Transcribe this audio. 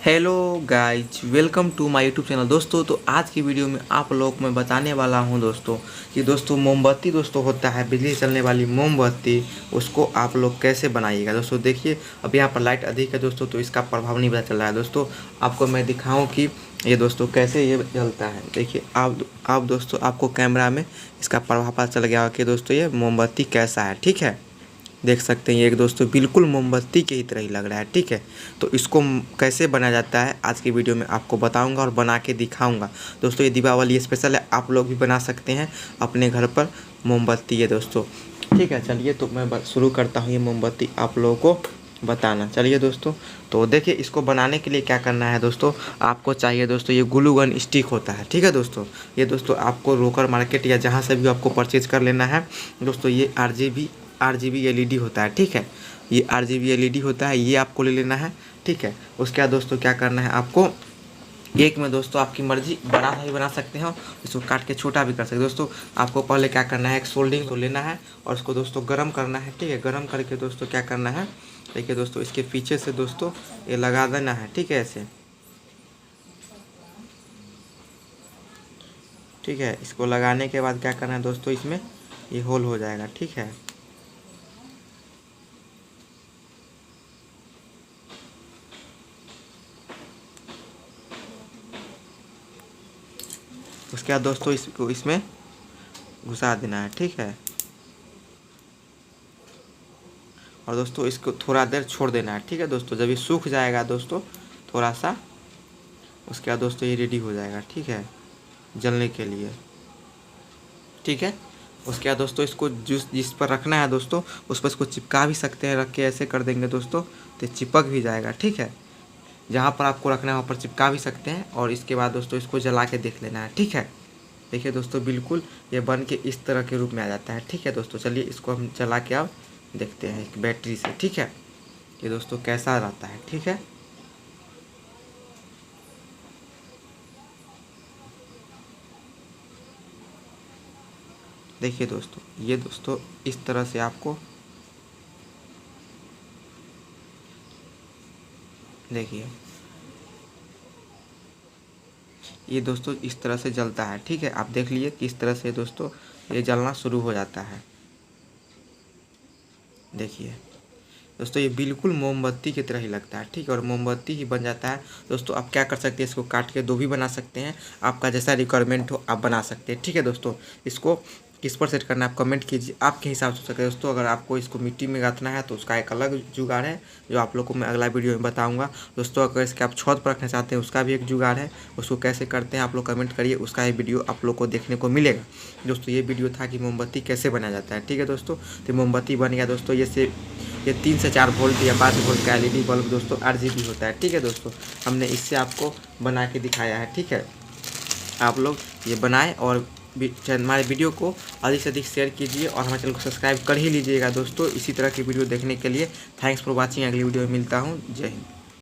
Hello guys, welcome to my YouTube channel. दोस्तों तो आज की वीडियो में आप लोग को मैं बताने वाला हूं दोस्तों कि दोस्तों मोमबत्ती दोस्तों होता है बिजली से चलने वाली मोमबत्ती, उसको आप लोग कैसे बनाइएगा। दोस्तों देखिए, अब यहाँ पर लाइट अधिक है दोस्तों, तो इसका प्रभाव नहीं पता चल रहा है। दोस्तों आपको मैं दिखाऊँ कि ये दोस्तों कैसे ये जलता है। देखिए आप दोस्तों, आपको कैमरा में इसका प्रभाव पता चल गया कि दोस्तों ये मोमबत्ती कैसा है। ठीक है, देख सकते हैं ये एक दोस्तों बिल्कुल मोमबत्ती की ही तरह ही लग रहा है। ठीक है, तो इसको कैसे बनाया जाता है आज की वीडियो में आपको बताऊंगा और बना के दिखाऊंगा। दोस्तों ये दीपावली स्पेशल है, आप लोग भी बना सकते हैं अपने घर पर मोमबत्ती है दोस्तों। ठीक है, चलिए तो मैं शुरू करता हूँ ये मोमबत्ती आप लोगों को बताना। चलिए दोस्तों, तो देखिए इसको बनाने के लिए क्या करना है दोस्तों। आपको चाहिए दोस्तों ये ग्लू गन स्टिक होता है। ठीक है दोस्तों, ये दोस्तों आपको रोकर मार्केट या जहाँ से भी आपको परचेज कर लेना है दोस्तों। ये आरजीबी एलईडी होता है। ठीक है, ये आरजीबी एलईडी होता है, ये आपको ले लेना है। ठीक है, उसके बाद दोस्तों क्या करना है आपको, एक में दोस्तों आपकी मर्जी बड़ा भी बना सकते हो, इसको काट के छोटा भी कर सकते हो। दोस्तों आपको पहले क्या करना है, एक सोल्डिंग को लेना है और उसको दोस्तों गर्म करना है। ठीक है, गर्म करके दोस्तों क्या करना है, देखिए दोस्तों इसके पीछे से दोस्तों ये लगा देना है। ठीक है, ऐसे। ठीक है, इसको लगाने के बाद क्या करना है दोस्तों, इसमें ये होल हो जाएगा। ठीक है, उसके बाद दोस्तों इसको इसमें घुसा देना है। ठीक है, और दोस्तों इसको थोड़ा देर छोड़ देना है। ठीक है दोस्तों, जब ये सूख जाएगा दोस्तों थोड़ा सा, उसके बाद दोस्तों ये रेडी हो जाएगा। ठीक है, जलने के लिए। ठीक है, उसके बाद दोस्तों इसको जिस पर रखना है दोस्तों उस पर इसको चिपका भी सकते हैं। रख के ऐसे कर देंगे दोस्तों तो चिपक भी जाएगा। ठीक है, जहाँ पर आपको रखना है वहाँ पर चिपका भी सकते हैं। और इसके बाद दोस्तों इसको जला के देख लेना है। ठीक है, देखिए दोस्तों बिल्कुल ये बन के इस तरह के रूप में आ जाता है। ठीक है दोस्तों, चलिए इसको हम जला के अब देखते हैं एक बैटरी से। ठीक है, ये दोस्तों कैसा रहता है। ठीक है, देखिए दोस्तों ये दोस्तों इस तरह से आपको देखिए, ये दोस्तों इस तरह से जलता है। ठीक है, आप देख लीजिए किस तरह से दोस्तों ये जलना शुरू हो जाता है। देखिए दोस्तों ये बिल्कुल मोमबत्ती की तरह ही लगता है। ठीक है, और मोमबत्ती ही बन जाता है। दोस्तों आप क्या कर सकते हैं, इसको काट के दो भी बना सकते हैं, आपका जैसा रिक्वायरमेंट हो आप बना सकते हैं। ठीक है दोस्तों, इसको किस पर सेट करना है आप कमेंट कीजिए, आपके हिसाब से सकते हैं दोस्तों। अगर आपको इसको मिट्टी में गाथना है तो उसका एक अलग जुगाड़ है जो आप लोग को मैं अगला वीडियो में बताऊंगा दोस्तों। अगर इसके आप छत पर रखना चाहते हैं उसका भी एक जुगाड़ है, उसको कैसे करते हैं आप लोग कमेंट करिए, उसका ही वीडियो आप लोग को देखने को मिलेगा दोस्तों। ये वीडियो था कि मोमबत्ती कैसे बनाया जाता है। ठीक है दोस्तों, तो मोमबत्ती बन गया दोस्तों। ये 3 से 4 वोल्ट या 5 वोल्ट का एलईडी बल्ब दोस्तों आरजीबी होता है। ठीक है दोस्तों, हमने इससे आपको बना के दिखाया है। ठीक है, आप लोग ये बनाएं और हमारे वीडियो को अधिक से अधिक शेयर कीजिए और हमारे चैनल को सब्सक्राइब कर ही लीजिएगा दोस्तों। इसी तरह की वीडियो देखने के लिए थैंक्स फॉर वॉचिंग। अगली वीडियो में मिलता हूँ। जय हिंद।